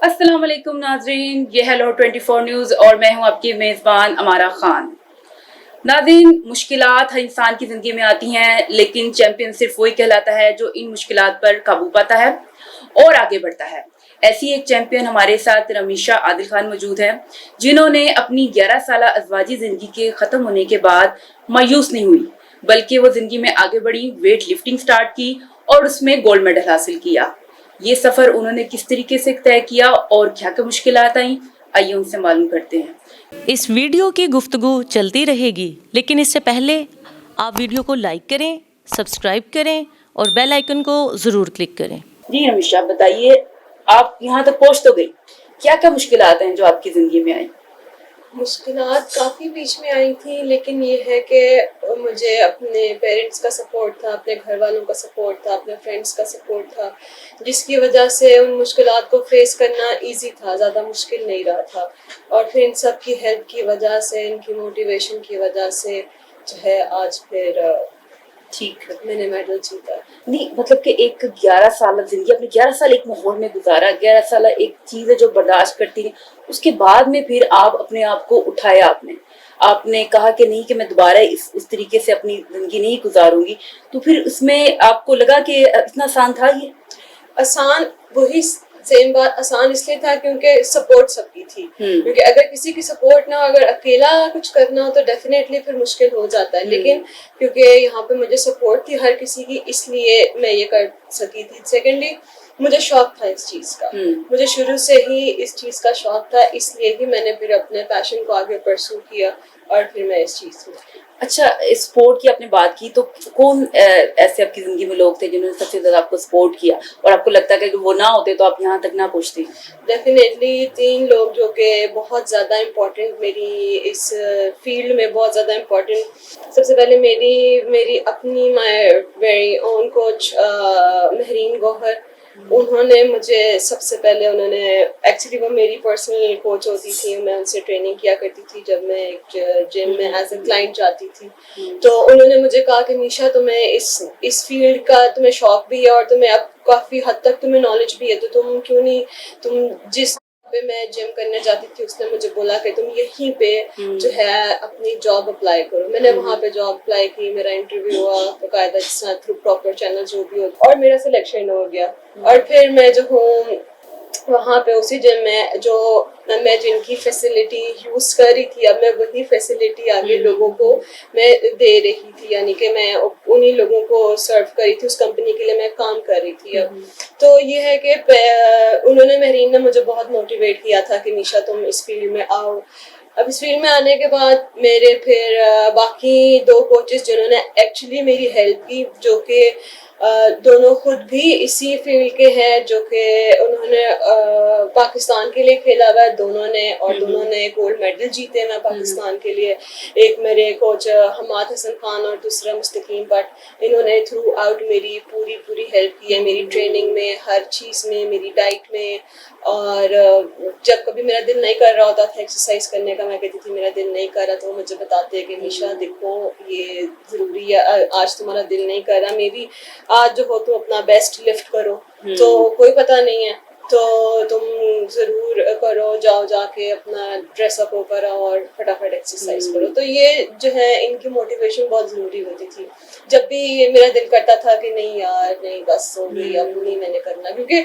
अस्सलाम वालेकुम नाजरीन, ये है लाहौर 24 न्यूज़ और मैं हूं आपकी मेज़बान अमारा खान। नाज़रीन, मुश्किलात हर इंसान की ज़िंदगी में आती हैं, लेकिन चैंपियन सिर्फ वही कहलाता है जो इन मुश्किलात पर काबू पाता है और आगे बढ़ता है। ऐसी एक चैंपियन हमारे साथ रमीशा आदिल खान मौजूद है, जिन्होंने अपनी 11 साला अज़वाजी ज़िंदगी के ख़त्म होने के बाद मायूस नहीं हुई, बल्कि वो ज़िंदगी में आगे बढ़ी, वेट लिफ्टिंग स्टार्ट की और उसमें गोल्ड मेडल हासिल किया। ये सफर उन्होंने किस तरीके से तय किया और क्या क्या मुश्किलात आई, आइए उनसे मालूम करते हैं। इस वीडियो की गुफ्तगू चलती रहेगी, लेकिन इससे पहले आप वीडियो को लाइक करें, सब्सक्राइब करें और बेल आइकन को ज़रूर क्लिक करें। जी रमीशा, बताइए, आप यहाँ तक पहुँच तो गई, क्या क्या मुश्किलात हैं जो आपकी जिंदगी में आई? मुश्किलात काफ़ी बीच में आई थी, लेकिन ये है कि मुझे अपने पेरेंट्स का सपोर्ट था, अपने घर वालों का सपोर्ट था, अपने फ्रेंड्स का सपोर्ट था, जिसकी वजह से उन मुश्किलात को फेस करना इजी था, ज़्यादा मुश्किल नहीं रहा था। और फिर इन सब की हेल्प की वजह से, इनकी मोटिवेशन की वजह से जो है आज फिर ठीक, मैंने मेडल जीता। नहीं मतलब कि एक 11 साल जिंदगी, अपने 11 साल एक माहौल में गुजारा, 11 साल एक चीज है जो बर्दाश्त करती है, उसके बाद में फिर आप अपने आप को उठाया, आपने कहा कि नहीं कि मैं दोबारा उस तरीके से अपनी जिंदगी नहीं गुजारूंगी, तो फिर उसमें आपको लगा कि इतना आसान था ये? आसान वही सेम बात, आसान इसलिए था क्योंकि सपोर्ट सबकी थी। क्योंकि अगर किसी की सपोर्ट ना हो, अगर अकेला कुछ करना हो तो डेफिनेटली फिर मुश्किल हो जाता है। लेकिन क्योंकि यहाँ पे मुझे सपोर्ट थी हर किसी की, इसलिए मैं ये कर सकी थी। सेकेंडली, मुझे शौक था इस चीज़ का, मुझे शुरू से ही इस चीज़ का शौक था, इसलिए ही मैंने फिर अपने पैशन को आगे परस्यू किया और फिर मैं इस चीज़ में। अच्छा, स्पोर्ट की आपने बात की, तो कौन ऐसे आपकी जिंदगी में लोग थे जिन्होंने सबसे ज्यादा आपको सपोर्ट किया और आपको लगता है कि वो ना होते तो आप यहाँ तक ना पहुँचती? डेफिनेटली 3 लोग जो कि बहुत ज़्यादा इम्पोर्टेंट मेरी इस फील्ड में, बहुत ज़्यादा इम्पोर्टेंट। सबसे पहले मेरी अपनी my very own coach Mahreen Gohar, उन्होंने मुझे सबसे पहले, उन्होंने एक्चुअली वो मेरी पर्सनल कोच होती थी, मैं उनसे ट्रेनिंग किया करती थी जब मैं एक जिम में एज ए क्लाइंट जाती थी। तो उन्होंने मुझे कहा कि निशा, तुम्हें इस फील्ड का तुम्हें शौक भी है और तुम्हें अब काफ़ी हद तक तुम्हें नॉलेज भी है, तो तुम क्यों नहीं, तुम जिस पे मैं जिम करने जाती थी उसने मुझे बोला कि तुम यहीं पे जो है अपनी जॉब अप्लाई करो। मैंने वहाँ पे जॉब अप्लाई की, मेरा इंटरव्यू हुआ बाकायदा, जिस तरह थ्रू प्रॉपर चैनल जो भी हो, और मेरा सिलेक्शन हो गया। और फिर मैं जो हूँ वहाँ पे उसी जिम में जो मैं जिनकी फैसिलिटी यूज़ कर रही थी, अब मैं वही फैसिलिटी आगे लोगों को मैं दे रही थी, यानी कि मैं उन्हीं लोगों को सर्व कर रही थी, उस कंपनी के लिए मैं काम कर रही थी अब। तो ये है कि उन्होंने, महरीन ने मुझे बहुत मोटिवेट किया था कि निशा तुम इस फील्ड में आओ। अब इस फील्ड में आने के बाद मेरे फिर बाकी 2 कोचेस जिन्होंने एक्चुअली मेरी हेल्प की, जो कि दोनों खुद भी इसी फील्ड के हैं, जो कि उन्होंने पाकिस्तान के लिए खेला हुआ है दोनों ने, और दोनों ने गोल्ड मेडल जीते हैं पाकिस्तान के लिए। एक मेरे कोच हमाद हसन खान और दूसरा मुस्तकीम भट्ट। इन्होंने थ्रू आउट मेरी पूरी हेल्प की है, मेरी ट्रेनिंग में, हर चीज़ में, मेरी डाइट में। और जब कभी मेरा दिल नहीं कर रहा होता था एक्सरसाइज करने का, मैं कहती थी मेरा दिल नहीं कर रहा, तो मुझे बताते हैं कि निशा देखो ये ज़रूरी है, आज तुम्हारा दिल नहीं कर रहा, मे बी आज जो हो तुम अपना बेस्ट लिफ्ट करो, तो कोई पता नहीं है, तो तुम ज़रूर करो, जाओ जाके अपना ड्रेसअप होकर आओ और फटाफट एक्सरसाइज करो। तो ये जो है इनकी मोटिवेशन बहुत ज़रूरी होती थी। जब भी मेरा दिल करता था कि नहीं यार, नहीं बस हो गई, अब नहीं मैंने करना, क्योंकि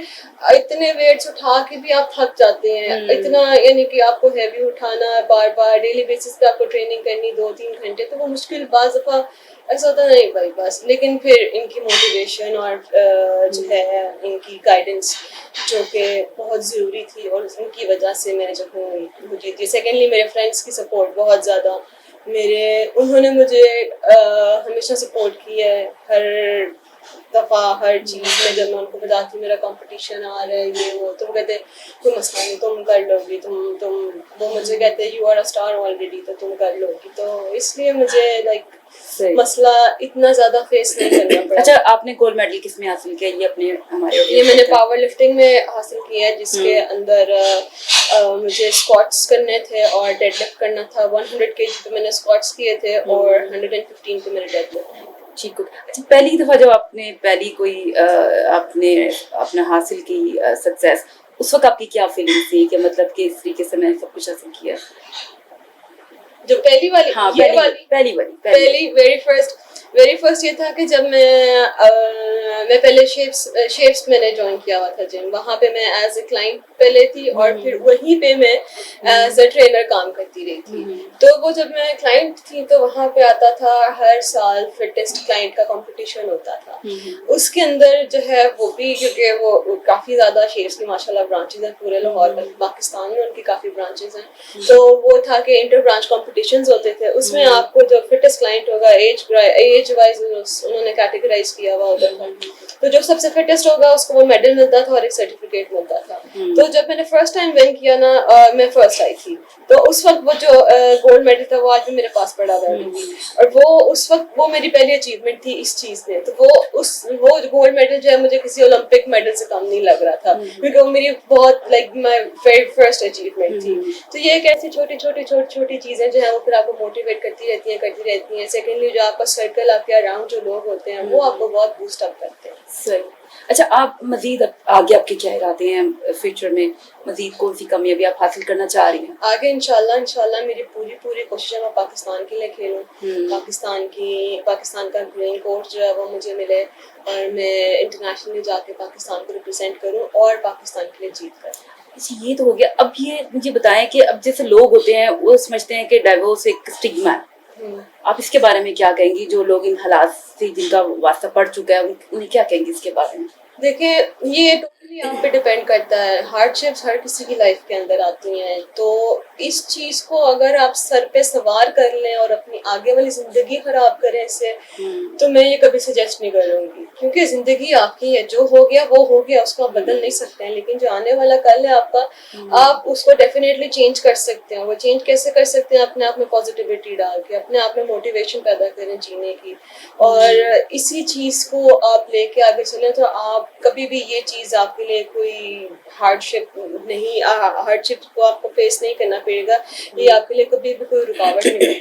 इतने वेट्स उठा के भी आप थक जाते हैं, इतना, यानी कि आपको हैवी उठाना बार बार डेली बेसिस पे आपको ट्रेनिंग करनी 2-3 घंटे, तो वो मुश्किल बाज़ दफ़ा ऐसा होता नहीं भाई बस। लेकिन फिर इनकी मोटिवेशन और जो है इनकी गाइडेंस जो कि बहुत ज़रूरी थी, और उनकी वजह से मैं जो हूँ जीती। सेकेंडली, मेरे फ्रेंड्स की सपोर्ट बहुत ज़्यादा, उन्होंने मुझे हमेशा सपोर्ट किया है हर दफ़ा, हर चीज़ में। जब मैं उनको बताती मेरा कंपटीशन आ रहा है, ये वो, तो वो कहते कोई मसला नहीं, तुम कर लोगी, तुम वो मुझे कहते you are a star already, तो तुम कर लोगी। तो इसलिए मुझे लाइक मसला इतना ज्यादा फेस नहीं करना पड़ा। अच्छा, आपने गोल्ड मेडल किस में हासिल किया? ये अपने हमारे ये मैंने पावर लिफ्टिंग में हासिल किया है, जिसके अंदर मुझे स्क्वाट्स करने थे और डेडलिफ्ट करना था। 100 kg पे मैंने स्क्वाट्स किए थे और 115 पे मैंने डेडलिफ्ट। ठीक है। अच्छा, पहली दफा जब आपने पहली कोई आपने अपना हासिल की सक्सेस, اس وقت آپ کی کیا فیلنگ تھی کہ مطلب کہ اس طریقے سے میں نے سب کچھ حاصل کیا؟ جو پہلی والی ہاں پہلی ویری فرسٹ یہ تھا کہ جب میں پہلے شیپس میں نے جوائن کیا ہوا تھا جم. وہاں پہ میں ایز اے کلائنٹ پہلے تھی اور پھر وہیں پہ میں ایز اے ٹرینر کام کرتی رہی تھی. تو وہ جب میں کلائنٹ تھی تو وہاں پہ آتا تھا ہر سال فٹیسٹ کلائنٹ کا کمپٹیشن ہوتا تھا. اس کے اندر جو ہے وہ بھی کیونکہ وہ کافی زیادہ شیپس کی ماشاء اللہ برانچز ہیں پورے لاہور میں, پاکستان میں ان کی کافی برانچز ہیں. تو وہ تھا کہ انٹر برانچ کمپٹیشنز ہوتے تھے. اس میں آپ کو جو فٹیسٹ کلائنٹ ہوگا ایج وائز انہوں نے کیٹیگرائز کیا ہوا ہوتا تھا. تو جو سب سے فٹیسٹ ہوگا اس کو وہ میڈل ملتا تھا اور ایک سرٹیفکیٹ ملتا تھا. تو جب میں نے فرسٹ ٹائم ون کیا نا, میں فرسٹ آئی تھی. تو اس وقت وہ جو گولڈ میڈل تھا وہ آج بھی میرے پاس پڑا ہوا ہے, اور وہ اس وقت وہ میری پہلی اچیومنٹ تھی اس چیز میں. تو وہ گولڈ میڈل جو ہے مجھے کسی اولمپک میڈل سے کم نہیں لگ رہا تھا, کیونکہ وہ میری بہت like my very first achievement تھی. تو یہ ایک ایسی چھوٹی چیزیں جو ہیں وہ پھر آپ کو موٹیویٹ کرتی رہتی ہیں. سیکنڈلی جو آپ کا سرکل, آپ کے اراؤنڈ جو لوگ ہوتے ہیں وہ آپ کو بہت بوسٹ اپ کرتے ہیں. صحیح. اچھا, آپ مزید آگے آپ کے کیا ارادے ہیں فیوچر میں؟ مزید کون سی کمیاں بھی آپ حاصل کرنا چاہ رہی ہیں آگے؟ انشاءاللہ میری پوری کوشش ہے میں پاکستان کے لیے کھیلوں, پاکستان کا گرین کورس جو ہے وہ مجھے ملے اور میں انٹرنیشنلی جا کے پاکستان کو ریپرزینٹ کروں اور پاکستان کے لیے جیت کروں. اچھا, یہ تو ہو گیا. اب یہ مجھے بتائیں کہ اب جیسے لوگ ہوتے ہیں وہ سمجھتے ہیں کہ ڈائیورس ایک اسٹگما ہے. آپ اس کے بارے میں کیا کہیں گی؟ جو لوگ ان حالات سے جن کا واسطہ پڑ چکا ہے انہیں کیا کہیں گی اس کے بارے میں؟ دیکھیں, یہ ٹوٹلی آپ پہ ڈپینڈ کرتا ہے. ہارڈ شپس ہر کسی کی لائف کے اندر آتی ہیں, تو اس چیز کو اگر آپ سر پہ سوار کر لیں اور اپنی آگے والی زندگی خراب کریں اس سے, تو میں یہ کبھی سجیسٹ نہیں کروں گی. کیونکہ زندگی آپ کی ہے, جو ہو گیا وہ ہو گیا, اس کو آپ بدل نہیں سکتے ہیں. لیکن جو آنے والا کل ہے آپ کا, آپ اس کو ڈیفینیٹلی چینج کر سکتے ہیں. وہ چینج کیسے کر سکتے ہیں؟ اپنے آپ میں پازیٹیوٹی ڈال کے, اپنے آپ میں موٹیویشن پیدا کریں جینے کی, اور اسی چیز کو آپ لے کے آگے چلیں. تو آپ کبھی بھی یہ چیز آپ کے لیے کوئی ہارڈ شپ نہیں, ہارڈ شپ کو آپ کو فیس نہیں کرنا پڑے گا. یہ آپ کے لیے کبھی بھی کوئی رکاوٹ نہیں ہے.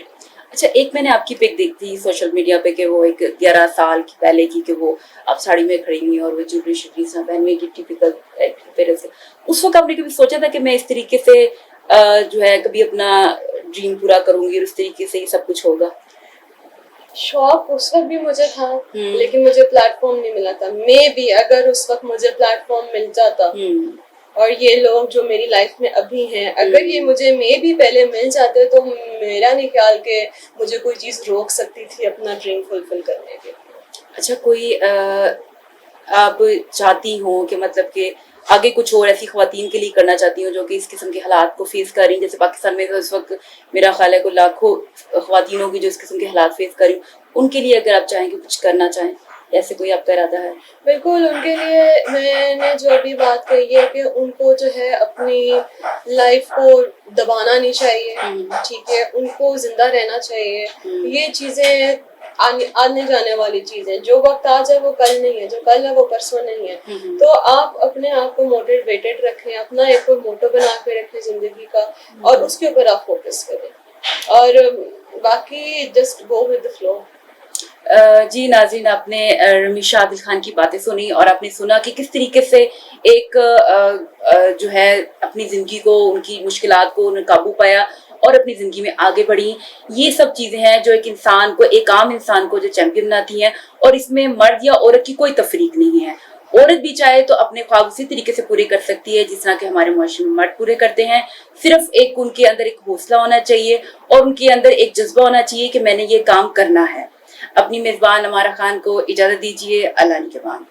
اچھا, ایک میں نے آپ کی پک دیکھی تھی سوشل میڈیا پہ کہ وہ ایک 11 سال کی پہلے کی, کہ وہ آپ ساڑی میں کھڑی ہوئی اور وہ جولری شولری سا پہن ہوئی, کی ٹیپیکل پیرنٹس. اس وقت آپ نے کبھی سوچا تھا کہ میں اس طریقے سے جو ہے کبھی اپنا ڈریم پورا کروں گی اور اس طریقے سے ہی سب کچھ ہوگا؟ شوق اس وقت بھی مجھے تھا, لیکن مجھے پلیٹ فارم نہیں ملا تھا. مے بی اگر اس وقت مجھے پلیٹ فارم مل جاتا, اور یہ لوگ جو میری لائف میں ابھی ہیں, اگر یہ مجھے مے بھی پہلے مل جاتے, تو میرا نہیں خیال کہ مجھے کوئی چیز روک سکتی تھی اپنا ڈریم فلفل کرنے کے. اچھا, کوئی آپ چاہتی ہوں کہ مطلب کہ آگے کچھ اور ایسی خواتین کے لیے کرنا چاہتی ہوں جو کہ اس قسم کے حالات کو فیس کر رہی ہیں؟ جیسے پاکستان میں اس وقت میرا خیال ہے کہ لاکھوں خواتین ہوگی جو اس قسم کے حالات فیس کر رہی ہیں. ان کے لیے اگر آپ چاہیں کہ کچھ کرنا چاہیں, ایسے کوئی آپ کا ارادہ ہے؟ بالکل, ان کے لیے میں نے جو ابھی بات کہی ہے کہ ان کو جو ہے اپنی لائف کو دبانا نہیں چاہیے. ٹھیک ہے, ان کو زندہ رہنا چاہیے. یہ چیزیں آنے جانے والی چیزیں, جو وقت آج ہے وہ کل نہیں ہے, جو کل ہے وہ پرسوں نہیں ہے. تو آپ اپنے آپ کو موٹیویٹڈ رکھیں, اپنا ایک کوئی موٹو بنا کے رکھیں زندگی کا, اور اس کے اوپر آپ فوکس کریں, اور باقی just go with the flow. جی ناظرین, آپ نے رمیشہ عادل خان کی باتیں سنی اور آپ نے سنا کہ کس طریقے سے ایک جو ہے اپنی زندگی کو, ان کی مشکلات کو انہیں قابو پایا اور اپنی زندگی میں آگے بڑھی. یہ سب چیزیں ہیں جو ایک انسان کو, ایک عام انسان کو جو چیمپئن بناتی ہیں, اور اس میں مرد یا عورت کی کوئی تفریق نہیں ہے. عورت بھی چاہے تو اپنے خواب اسی طریقے سے پورے کر سکتی ہے جس طرح کہ ہمارے معاشرے میں مرد پورے کرتے ہیں. صرف ایک ان کے اندر ایک حوصلہ ہونا چاہیے اور ان کے اندر ایک جذبہ ہونا چاہیے کہ میں نے یہ کام کرنا ہے. اپنی میزبان امارہ خان کو اجازت دیجیے. اللہ نگہبان.